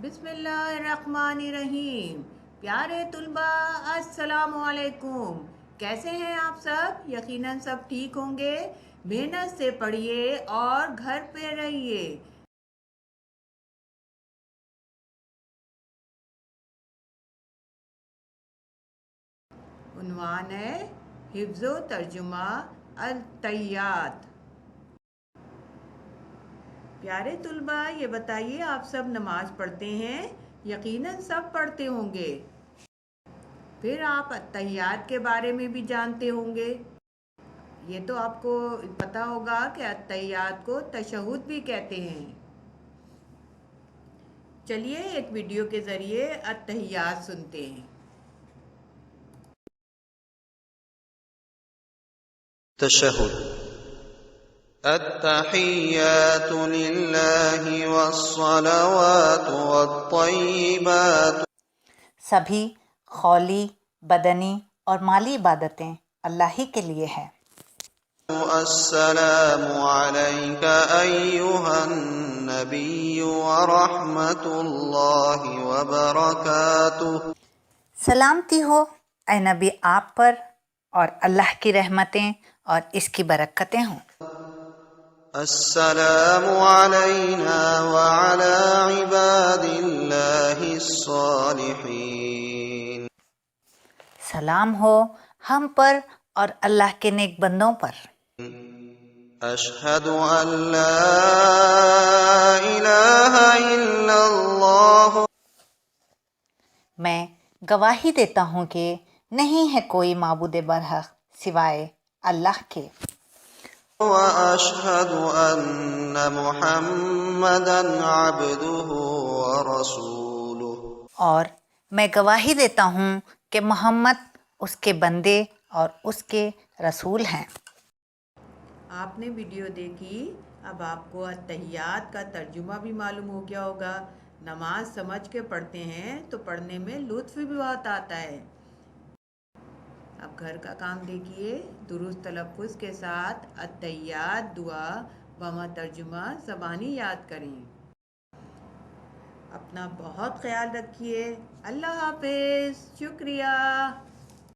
بسم اللہ الرحمن الرحیم۔ پیارے طلبہ السلام علیکم، کیسے ہیں آپ سب؟ یقیناً سب ٹھیک ہوں گے۔ محنت سے پڑھیے اور گھر پہ رہیے۔ عنوان ہے حفظ و ترجمہ التحیات۔ پیارے طلبہ، یہ بتائیے آپ سب نماز پڑھتے ہیں؟ یقیناً سب پڑھتے ہوں گے۔ پھر آپ التحیات کے بارے میں بھی جانتے ہوں گے۔ یہ تو آپ کو پتا ہوگا کہ التحیات کو تشہد بھی کہتے ہیں۔ چلیے ایک ویڈیو کے ذریعے التحیات سنتے ہیں۔ تشہد۔ التحیات للہ والصلوات والطیبات۔ سبھی قولی، بدنی اور مالی عبادتیں اللہ ہی کے لیے ہیں۔ السلام علیک ایہا النبی ورحمۃ اللہ وبرکاتہ۔ سلامتی ہو اے نبی آپ پر، اور اللہ کی رحمتیں اور اس کی برکتیں ہوں۔ السلام علینا وعلی عباد اللہ الصالحین۔ سلام ہو ہم پر اور اللہ کے نیک بندوں پر۔ اشہد ان لا الہ الا اللہ۔ میں گواہی دیتا ہوں کہ نہیں ہے کوئی معبود برحق سوائے اللہ کے۔ واشہد ان محمدا عبدہ ورسولہ۔ اور میں گواہی دیتا ہوں کہ محمد اس کے بندے اور اس کے رسول ہیں۔ آپ نے ویڈیو دیکھی، اب آپ کو التحیات کا ترجمہ بھی معلوم ہو گیا ہوگا۔ نماز سمجھ کے پڑھتے ہیں تو پڑھنے میں لطف بھی بہت آتا ہے۔ اب گھر کا کام دیکھیے، درست تلفظ کے ساتھ التحیات دعا بما ترجمہ زبانی یاد کریں۔ اپنا بہت خیال رکھیے۔ اللہ حافظ، شکریہ۔